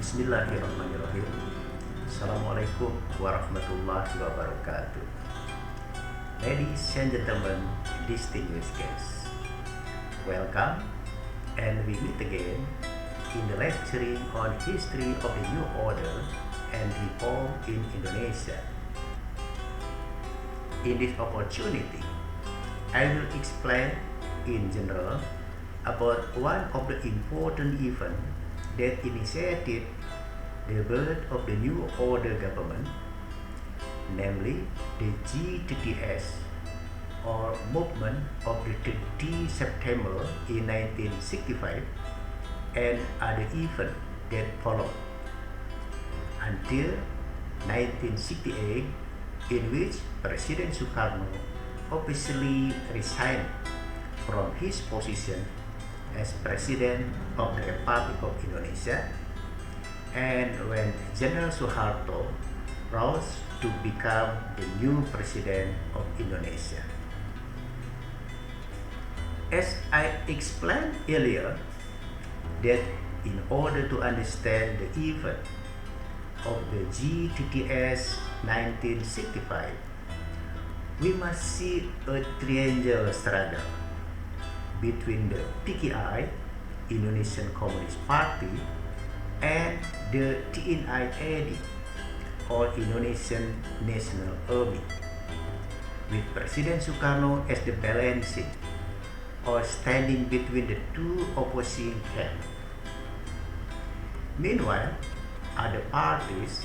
Bismillahirrahmanirrahim. Assalamualaikum warahmatullahi wabarakatuh. Ladies and gentlemen, distinguished guests, welcome, and we meet again in the lecturing on history of the new order and reform in Indonesia. In this opportunity, I will explain in general about one of the important events that initiated the birth of the new order government, namely the GTTS, or Movement of the 30 September in 1965, and other events that followed, until 1968, in which President Sukarno officially resigned from his position as President of the Republic of Indonesia, and when General Suharto rose to become the new President of Indonesia. As I explained earlier, that in order to understand the event of the GTTS 1965, we must see a triangle struggle between the PKI, Indonesian Communist Party, and the TNI-AD, or Indonesian National Army, with President Sukarno as the balancing or standing between the two opposing camps. Meanwhile, other parties,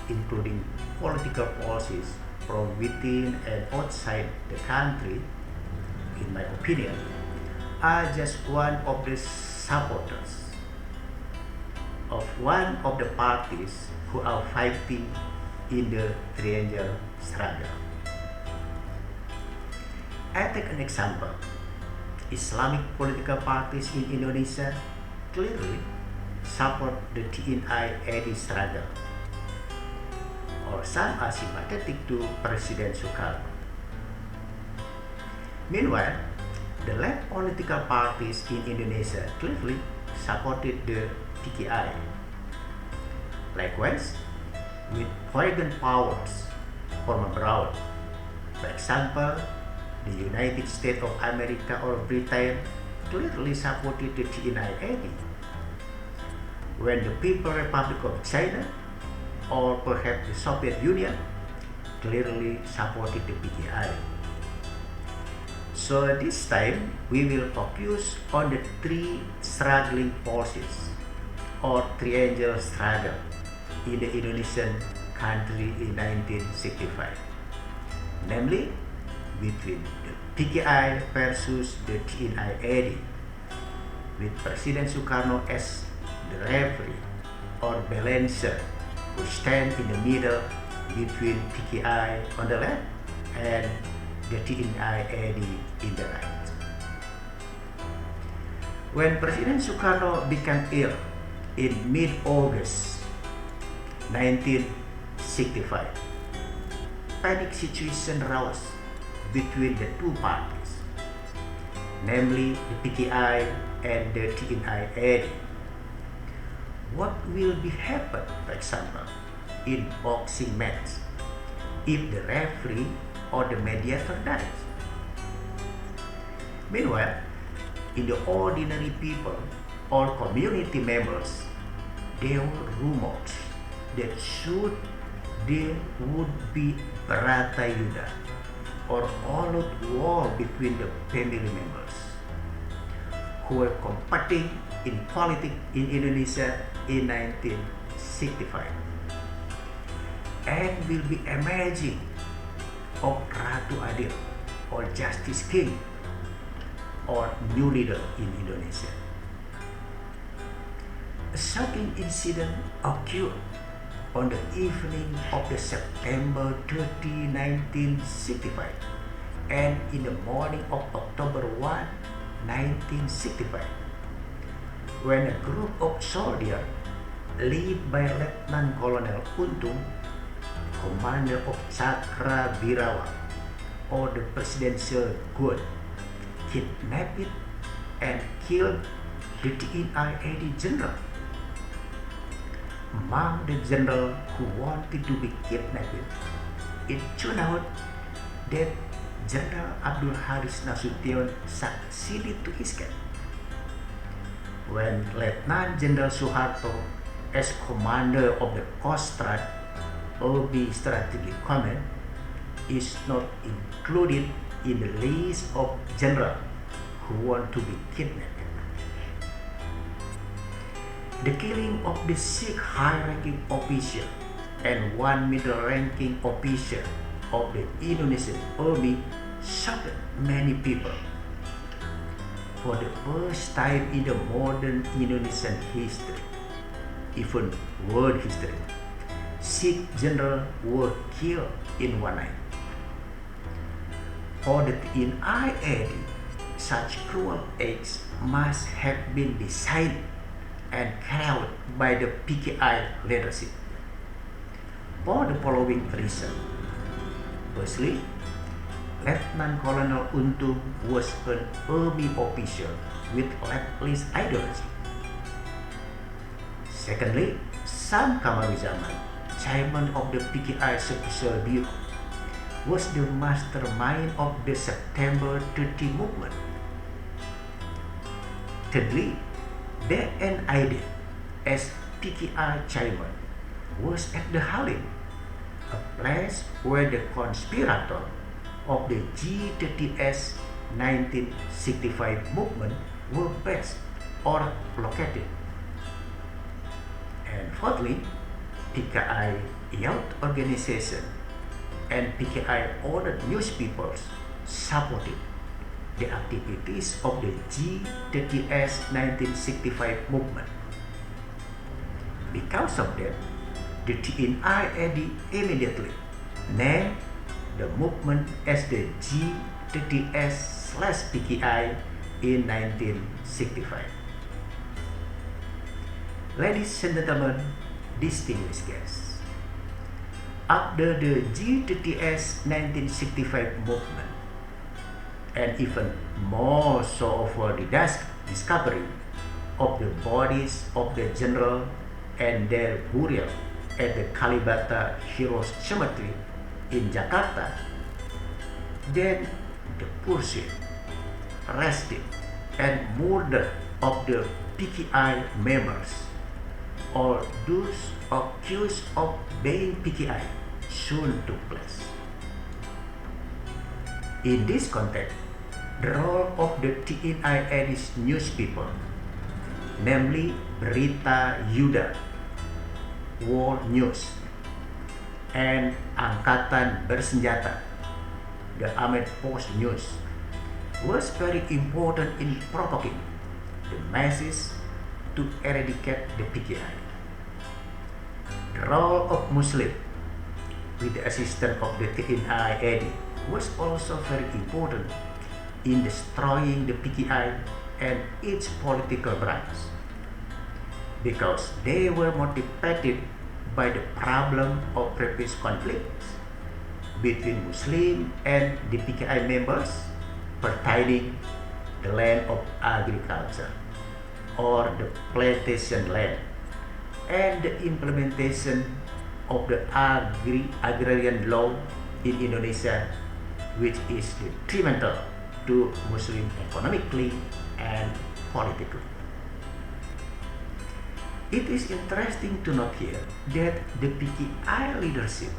including political forces from within and outside the country, in my opinion, are just one of the supporters of one of the parties who are fighting in the triangle struggle. I take an example. Islamic political parties in Indonesia clearly support the TNI-AD struggle, or some are sympathetic to President Sukarno. Meanwhile, the left political parties in Indonesia clearly supported the PKI. Likewise, with foreign powers from abroad, for example, the United States of America or Britain clearly supported the TNI-AD, when the People's Republic of China or perhaps the Soviet Union clearly supported the PKI. So this time we will focus on the three struggling forces or triangle struggle in the Indonesian country in 1965, namely between the PKI versus the TNI-AD, with President Sukarno as the referee or balancer who stand in the middle between PKI on the left and the TNI-AD in the right. When President Sukarno became ill in mid-August 1965, panic situation arose between the two parties, namely the PKI and the TNI-AD. What will be happen, for example, in boxing match if the referee or the mediator dies? Meanwhile, in the ordinary people or community members, there were rumors that there would be Baratayuda or all-out war between the family members who were competing in politics in Indonesia in 1965, and will be emerging of Ratu Adil or Justice King or new leader in Indonesia. A shocking incident occurred on the evening of the September 30, 1965, and in the morning of October 1, 1965, when a group of soldiers led by Lieutenant Colonel Untung, commander of Cakra Birawa, or the Presidential Guard, kidnapped and killed the TNI-AD general. Among the generals who wanted to be kidnapped, it turned out that General Abdul Haris Nasution succeeded to escape. When Lieutenant General Suharto, as commander of the Coast Guard, OB Strategic Command, is not included in the list of generals who want to be kidnapped. The killing of the 6 high-ranking officials and 1 middle-ranking official of the Indonesian army shocked many people. For the first time in the modern Indonesian history, even world history, 6 generals were killed in one night. For the TNI such cruel acts must have been designed and carried out by the PKI leadership for the following reason. Firstly, Lieutenant Colonel Untung was an army officer with leftist ideology. Secondly, Sam Kamaruzaman, chairman of the PKI Special Bureau, was the mastermind of the September 30 movement. Thirdly, DN Aidit, as PKI chairman, was at the Halim, a place where the conspirators of the G30S 1965 movement were based or located. And fourthly, PKI youth organization and PKI other newspapers supported the activities of the G30S 1965 movement. Because of that, the TNI immediately named the movement as the G30S/PKI in 1965. Ladies and gentlemen, distinguished guests, after the G30S 1965 movement, and even more so for the discovery of the bodies of the general and their burial at the Kalibata Heroes Cemetery in Jakarta, then the pursuit, arresting, and murder of the PKI members or those accused of being PKI soon took place. In this context, the role of the TNI newspaper, namely Berita Yuda, World News, and Angkatan Bersenjata, the Armed Force News, was very important in provoking the masses to eradicate the PKI. The role of Muslim, with the assistance of the TNI, was also very important in destroying the PKI and its political branch, because they were motivated by the problem of previous conflicts between Muslim and the PKI members pertaining the land of agriculture or the plantation land and the implementation of the agrarian law in Indonesia, which is detrimental to Muslim economically and politically. It is interesting to note here that the PKI leadership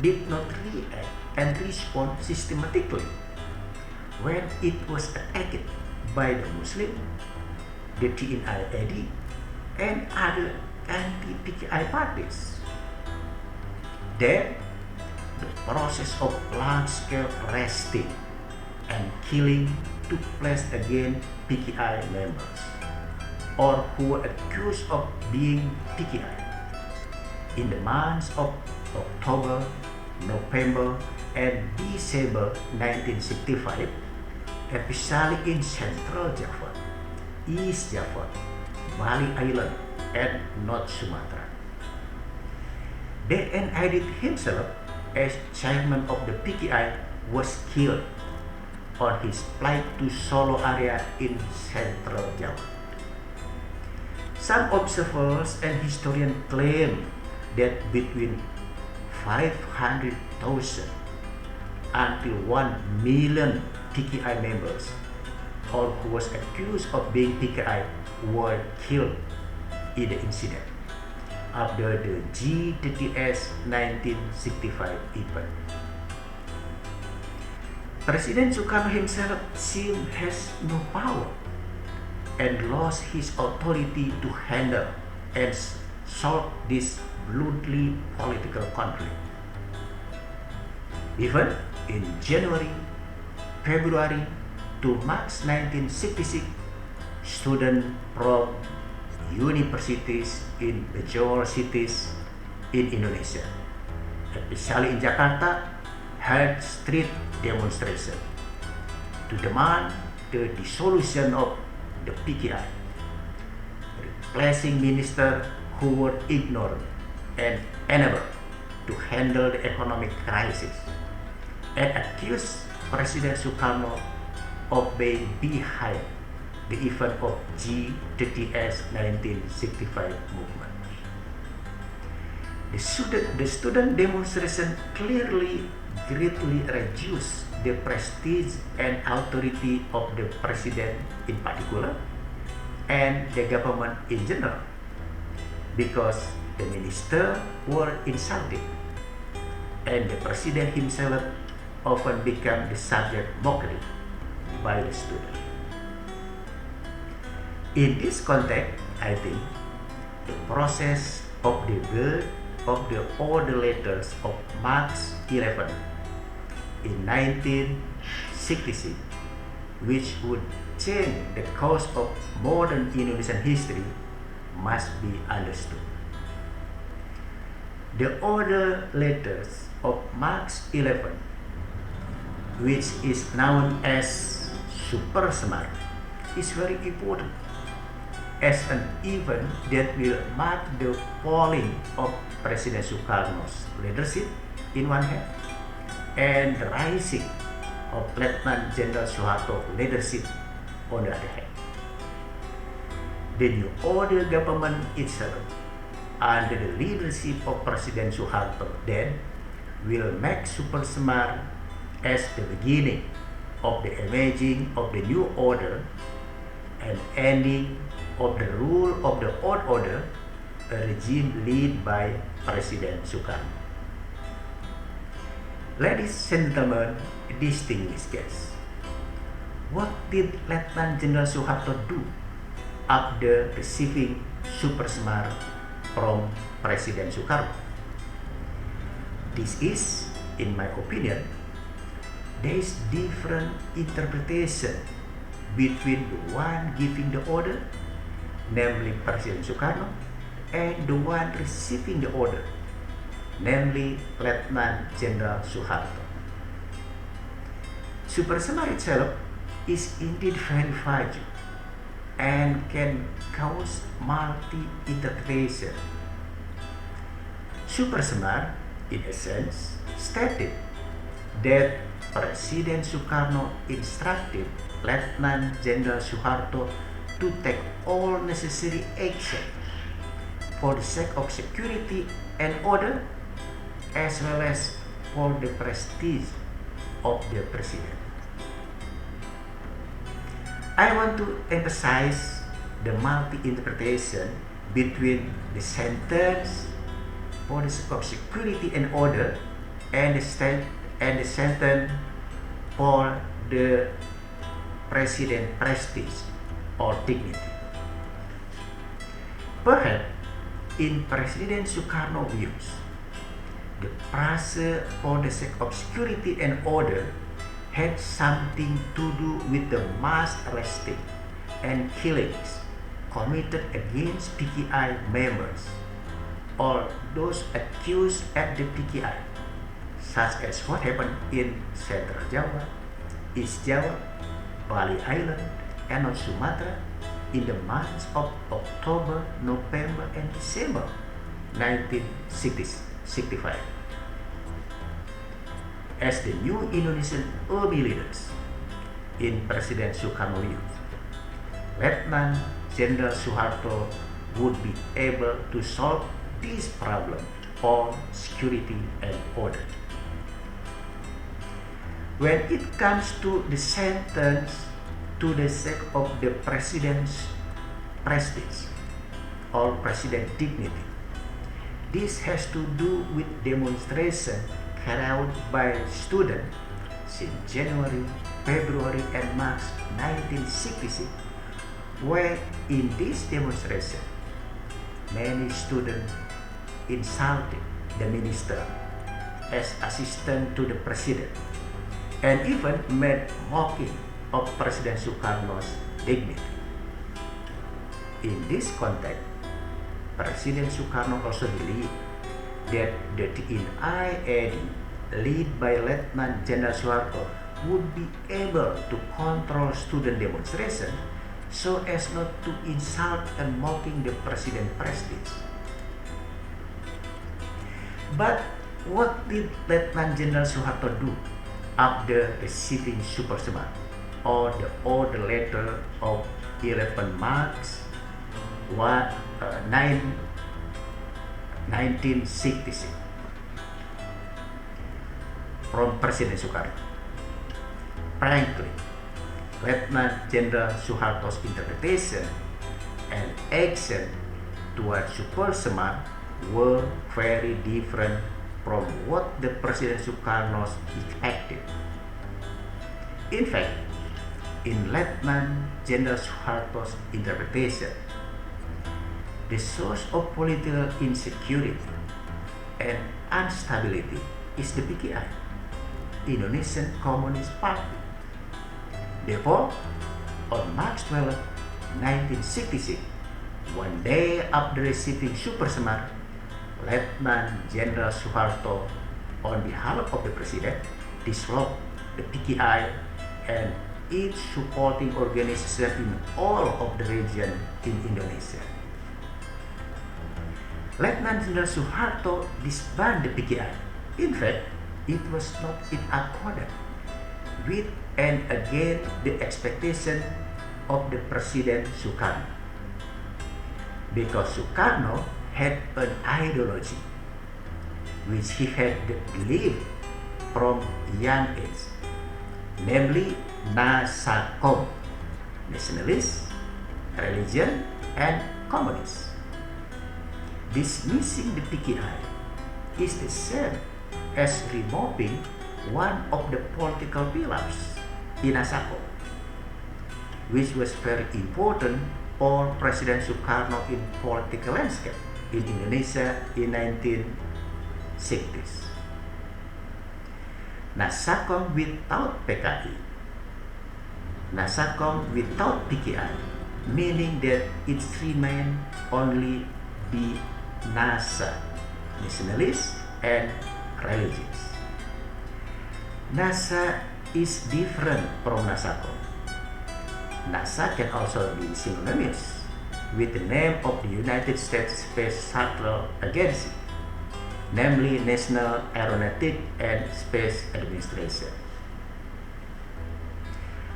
did not react and respond systematically when it was attacked by the Muslim, the TNI, and other anti-PKI parties. Then, the process of large-scale arresting and killing took place against PKI members or who were accused of being PKI. In the months of October, November, and December 1965, especially in Central Java, East Java, Bali Island, and North Sumatra. DN Aidit himself, as chairman of the PKI, was killed on his flight to Solo area in Central Java. Some observers and historians claim that between 500,000 until 1 million PKI members, or who was accused of being PKI, were killed in the incident after the G30S 1965 event. President Sukarno himself seemed has no power and lost his authority to handle and solve this bluntly political conflict. Even in January, February to March 1966, students from universities in major cities in Indonesia, especially in Jakarta, held street demonstration to demand the dissolution of the PKI, replacing ministers who were ignorant and unable to handle the economic crisis, and accused President Sukarno of being behind the event of G30S 1965 movement. The student demonstration clearly greatly reduced the prestige and authority of the president in particular and the government in general, because the ministers were insulted and the president himself often became the subject mockery by the student. In this context, I think the process of the birth of the order letters of March 11 in 1966, which would change the course of modern Indonesian history, must be understood. The order letters of March 11, which is known as Super Semar, is very important as an event that will mark the falling of President Sukarno's leadership in one hand and the rising of Lieutenant General Suharto's leadership on the other hand. The new order government itself, under the leadership of President Suharto, then will make Super Semar as the beginning of the emerging of the new order and ending of the rule of the old order, a regime led by President Sukarno. Ladies and gentlemen, distinguished guests, what did Lieutenant General Suharto do after receiving Super Semar from President Sukarno? This is, in my opinion, there is different interpretation between the one giving the order, namely President Sukarno, and the one receiving the order, namely Lieutenant General Suharto. Super Semar itself is indeed very fragile and can cause multi-interpretation. Super Semar, in essence, stated that President Sukarno instructed Lieutenant General Suharto to take all necessary action for the sake of security and order, as well as for the prestige of the president. I want to emphasize the multi-interpretation between the sentence for the sake of security and order and the sentence for the president prestige or dignity. Perhaps in President Sukarno's views, the phrase for the sake of security and order had something to do with the mass arresting and killings committed against PKI members or those accused at the PKI, such as what happened in Central Java, East Java, Bali Island, and on Sumatra in the months of October, November, and December 1965. As the new Indonesian army leaders in President Sukarno's youth, Lieutenant General Suharto would be able to solve this problem on security and order. When it comes to the sentence to the sake of the president's prestige or president dignity, this has to do with demonstration carried out by students since January, February, and March 1966, where in this demonstration, many students insulted the minister as assistant to the president and even made mocking of President Sukarno's dignity. In this context, President Sukarno also believed that the TNI-AD led by Lieutenant General Suharto would be able to control student demonstration so as not to insult and mocking the president's prestige. But what did Lieutenant General Suharto do after receiving Super Semar or the order letter of 11 March 1966 from President Sukarno? Frankly, Lieutenant General Suharto's interpretation and action toward Super Semar were very different from what the President Sukarno expected. In fact, in Lieutenant General Suharto's interpretation, the source of political insecurity and instability is the PKI, Indonesian Communist Party. Therefore, on March 12, 1966, one day after receiving Super Semar, Lieutenant General Suharto, on behalf of the President, dissolved the PKI and its supporting organizations in all of the region in Indonesia. Lieutenant General Suharto disbanded the PKI. In fact, it was not in accordance with and against the expectation of the President Sukarno, because Sukarno had an ideology which he had believed from young age, namely Nasakom, nationalist, religion, and communist. Dismissing the PKI is the same as removing one of the political pillars in Nasakom, which was very important for President Sukarno in political landscape in Indonesia in 1960s. Nasakom without PKI, Nasakom without PKI, meaning that it remained only the Nasa, nationalist and religious. Nasa is different from Nasakom. NASA can also be synonymous with the name of the United States Space Shuttle Agency, namely National Aeronautic and Space Administration.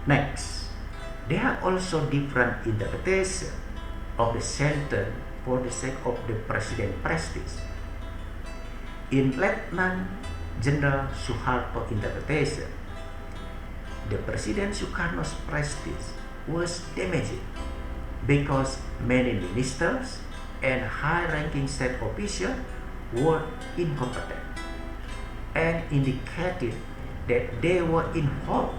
Next, there are also different interpretations of the sentence for the sake of the President's prestige. In Lieutenant General Suharto interpretation, the President Sukarno's prestige was damaged because many ministers and high-ranking state officials were incompetent and indicated that they were involved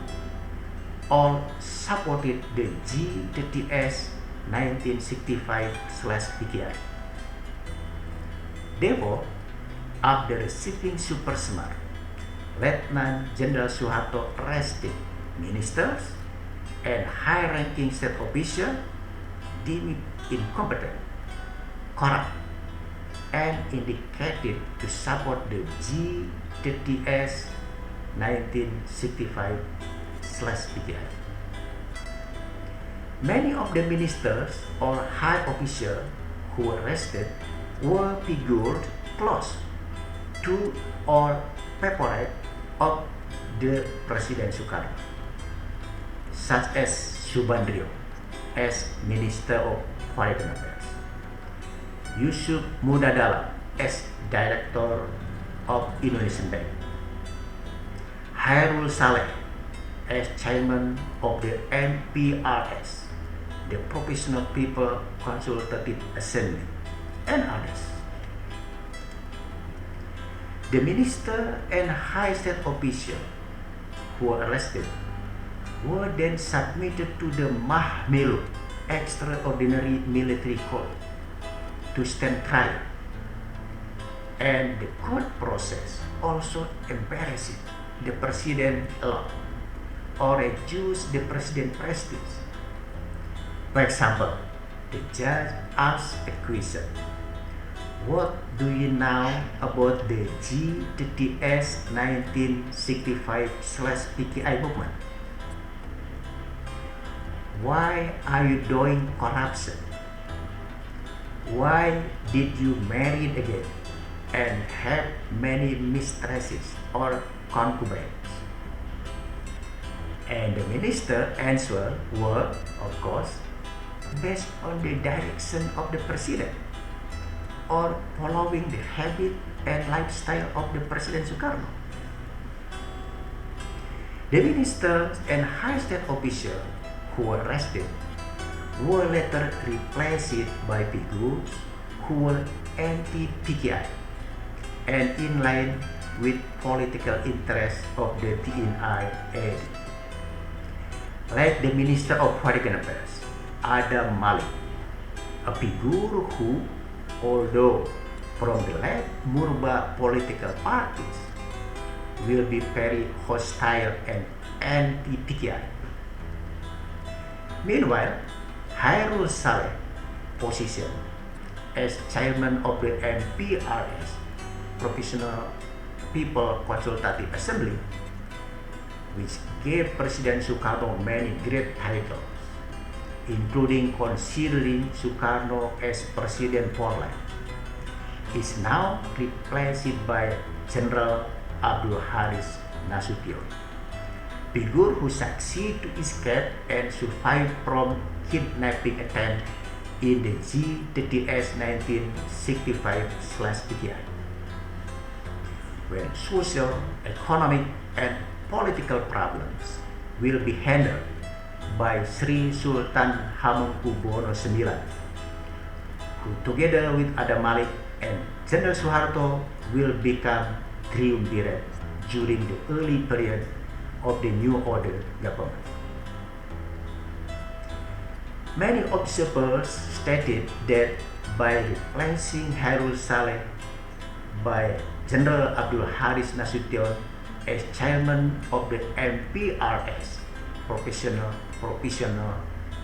or supported the G30S 1965/PKI. Therefore, after receiving Super Semar, Lieutenant General Suharto arrested ministers and high-ranking state officials deemed incompetent, corrupt, and indicated to support the G30S 1965/PKI. Many of the ministers or high officials who were arrested were figures close to or favorite of the President Sukarno, such as Subandrio as Minister of Foreign Affairs, Yusuf Mudadala as Director of Indonesian Bank, Hairul Saleh as Chairman of the MPRS, the Professional People Consultative Assembly, and others. The minister and high state officials who were arrested were then submitted to the Mahmiluk Extraordinary Military Court to stand trial, and the court process also embarrassed the president a lot or reduced the president's prestige. For example, the judge asked a question: what do you know about the G30S 1965/PKI movement? Why are you doing corruption? Why did you marry again and have many mistresses or concubines? And the minister answer were, of course, based on the direction of the president or following the habit and lifestyle of the President Sukarno. The ministers and high state officials who were arrested were later replaced by figures who were anti-PKI and in line with political interests of the TNI AD. Like the Minister of Foreign Affairs, Adam Malik, a figure who, although from the left Murba political parties, will be very hostile and anti-PKI. Meanwhile, Hairul Saleh position as chairman of the MPRS, Professional People Consultative Assembly, which gave President Sukarno many great titles, including considering Sukarno as president for life, is now replaced by General Abdul Haris Nasution, figure who succeeded to escape and survive from kidnapping attempt in the G30S 1965/PKI. When social, economic, and political problems will be handled by Sri Sultan Hamengkubuwono IX, who together with Adam Malik and General Suharto will become triumvirate during the early period of the New Order government. Many observers stated that by replacing Hairul Saleh by General Abdul Haris Nasution as chairman of the MPRS, Professional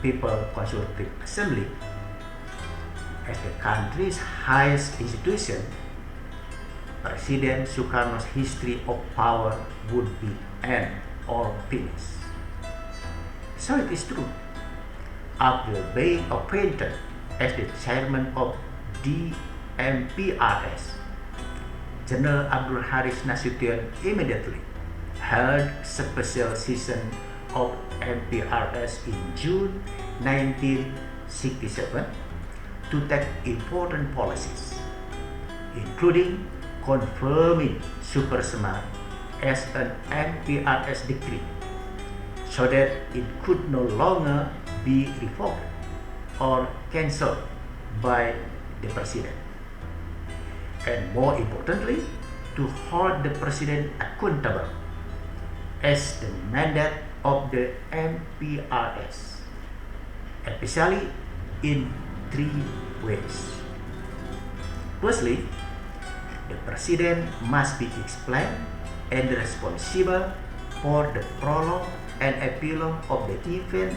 People Consultative Assembly, as the country's highest institution, President Sukarno's history of power would be end or finished. So it is true, after being appointed as the chairman of the MPRS, General Abdul Haris Nasution immediately held special session of MPRS in June 1967 to take important policies, including confirming Super Semar as an MPRS decree so that it could no longer be revoked or cancelled by the president, and more importantly, to hold the president accountable as the mandate of the MPRS, especially in three ways. Firstly, the president must be explained and responsible for the prologue and epilogue of the event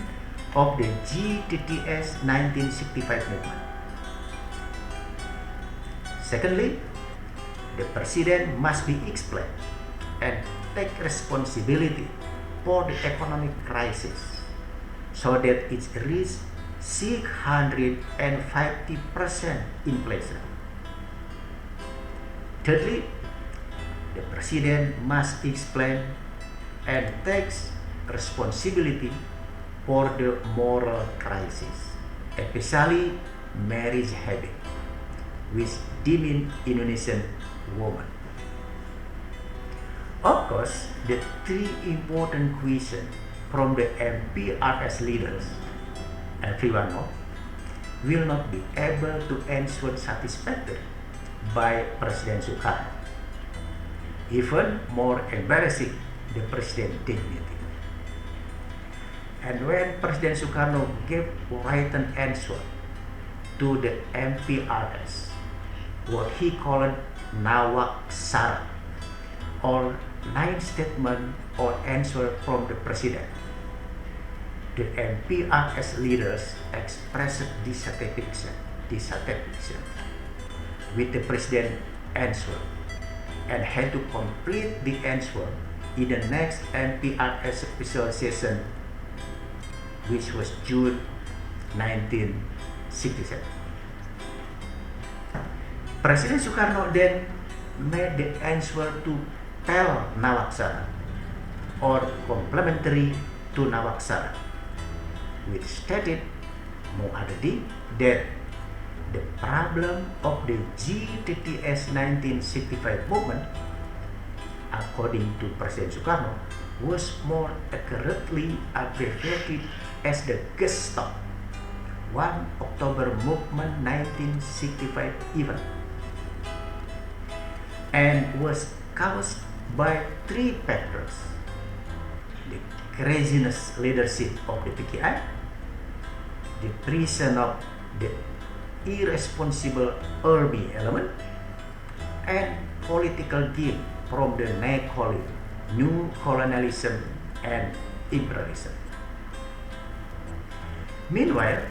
of the G30S 1965 movement. Secondly, the president must be explained and take responsibility for the economic crisis so that it reached 650% inflation. Thirdly, the president must explain and takes responsibility for the moral crisis, especially marriage habit, which demean Indonesian women. Of course, the three important questions from the MPRS leaders, everyone knows, will not be able to answer satisfactorily by President Sukarno. Even more embarrassing, the President's dignity. And when President Sukarno gave written answer to the MPRS, what he called Nawak Sara, or 9 statement or answer from the President, the MPRS leaders expressed dissatisfaction with the President's answer and had to complete the answer in the next MPRS special session, which was June 1967. President Sukarno then made the answer to tell Nawak Sara, or complementary to Nawak Sara, which stated, among other things, that the problem of the G30S 1965 movement, according to President Sukarno, was more accurately abbreviated as the Gestalt 1 October Movement 1965 event, and was caused by 3 factors: the craziness leadership of the PKI, the prison of the irresponsible army element, and political gain from the new colonialism and imperialism. Meanwhile,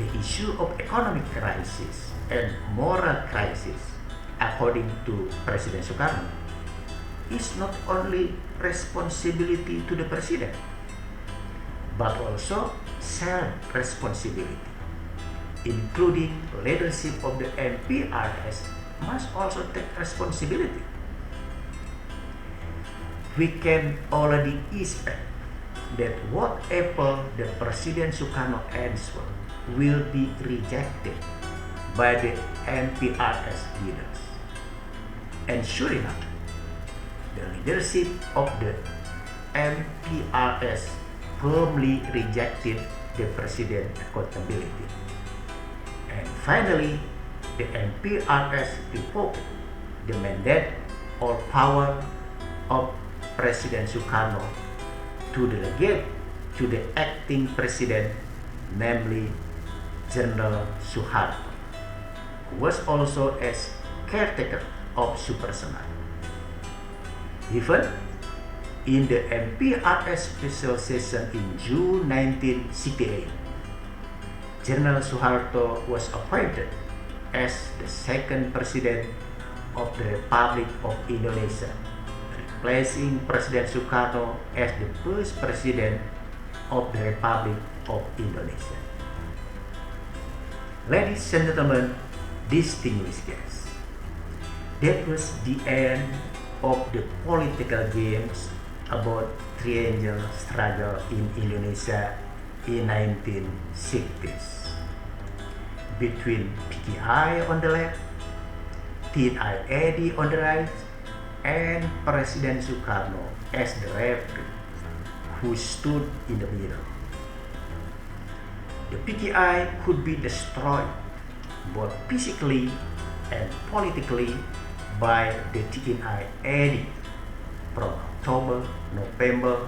the issue of economic crisis and moral crisis, according to President Sukarno, is not only responsibility to the President, but also self-responsibility, including leadership of the MPRS must also take responsibility. We can already expect that whatever the President Sukarno answer will be rejected by the MPRS leaders. And sure enough, the leadership of the MPRS firmly rejected the President's accountability. And finally, the MPRS revoked the mandate or power of President Sukarno to delegate to the acting president, namely General Suharto, who was also as caretaker of Super Semar. Even in the MPRS special session in June 1968, General Suharto was appointed as the second President of the Republic of Indonesia, replacing President Sukarno as the first President of the Republic of Indonesia. Ladies and gentlemen, distinguished guests, that was the end of the political games about triangle struggle in Indonesia in 1960s between PKI on the left, TNI-AD on the right, and President Sukarno as the referee who stood in the middle. The PKI could be destroyed both physically and politically by the TNI-AD from October, November,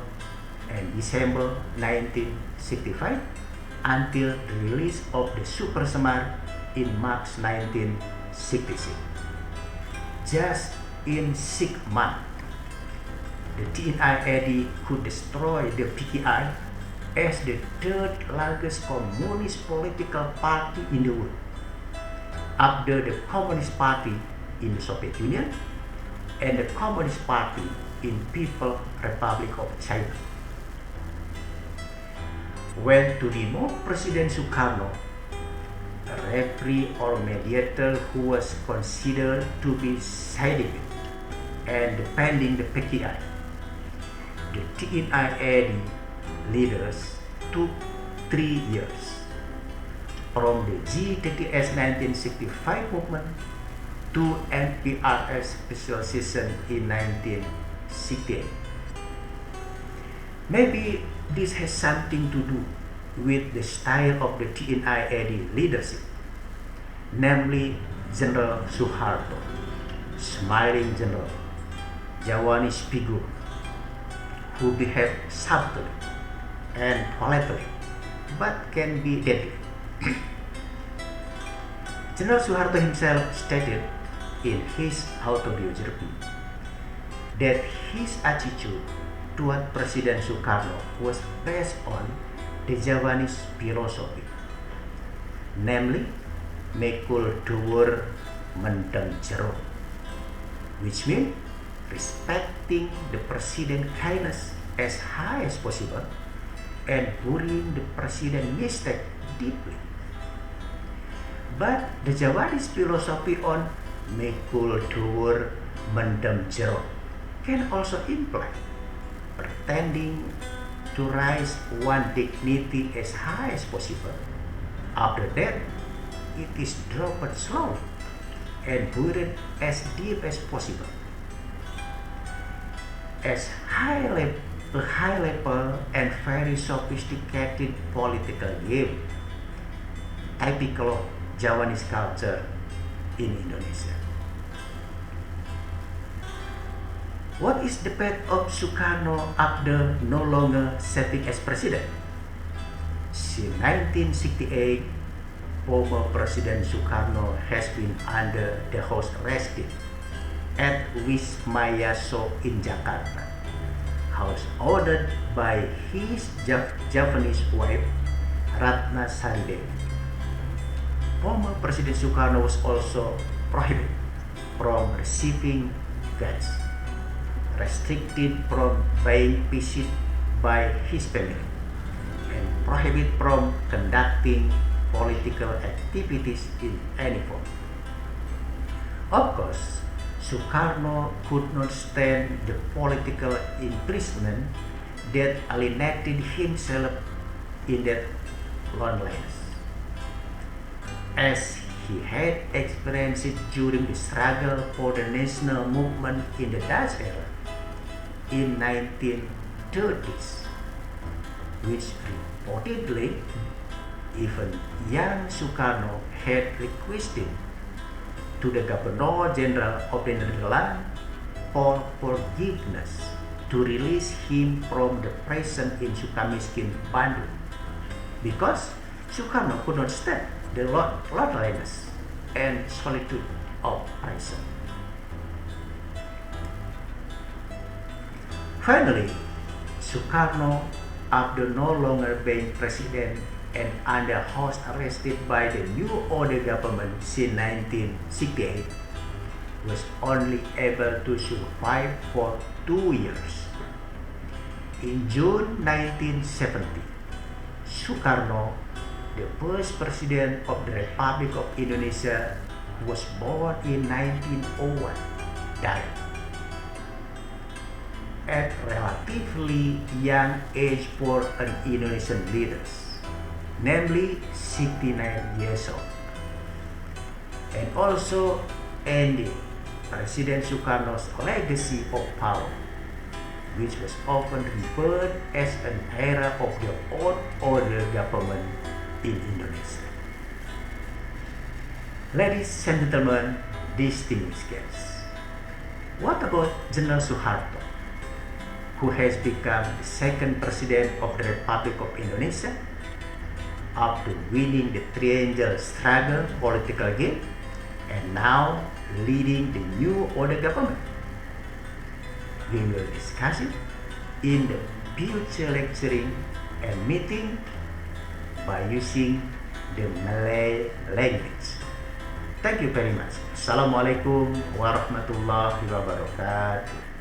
and December 1965 until the release of the Super Semar in March 1966. Just in 6 months, the TNI-AD could destroy the PKI as the third largest communist political party in the world, after the Communist Party in the Soviet Union and the Communist Party in People's Republic of China. When to remove President Sukarno, a referee or mediator who was considered to be siding and defending the PKI, the TNI-AD leaders took 3 years. from the G30S 1965 movement to NPRS specialization in 1968. Maybe this has something to do with the style of the TNI-AD leadership, namely General Suharto, smiling general, Javanese figure who behave subtly and politely but can be deadly. General Suharto himself stated in his autobiography that his attitude toward President Sukarno was based on the Javanese philosophy, namely mekul dhuwur mendem jero, which means respecting the president's kindness as high as possible and burying the president's mistake deeply. But the Javanese philosophy on mekul dhuwur mendem jero can also imply pretending to rise one dignity as high as possible. After that, it is dropped slowly and buried as deep as possible. As a high level and very sophisticated political game, typical of Javanese culture in Indonesia. What is the path of Sukarno after no longer serving as president? Since 1968, former President Sukarno has been under the house arrest at Wismayaso in Jakarta, house ordered by his Javanese wife Ratna Saridevi. Former President Sukarno was also prohibited from receiving guests, restricted from paying visit by his family, and prohibited from conducting political activities in any form. Of course, Sukarno could not stand the political imprisonment that alienated himself in that loneliness, as he had experienced it during the struggle for the national movement in the Dutch era in 1930s, which reportedly even young Sukarno had requested to the Governor General of the Netherlands for forgiveness to release him from the prison in Sukamiskin, Bandung, because Sukarno could not stand the loneliness and solitude of prison. Finally, Sukarno, after no longer being president and under house arrested by the new order government since 1968, was only able to survive for 2 years. In June 1970, Sukarno, the first president of the Republic of Indonesia, who was born in 1901, died at relatively young age for an Indonesian leader, namely 69 years old, and also ended President Sukarno's legacy of power, which was often referred as an era of the old order government in Indonesia. Ladies and gentlemen, distinguished guests, what about General Suharto, who has become the second president of the Republic of Indonesia after winning the triennial struggle political game and now leading the new order government? We will discuss it in the future lecturing and meeting by using the Malay language. Thank you very much. Assalamualaikum warahmatullahi wabarakatuh.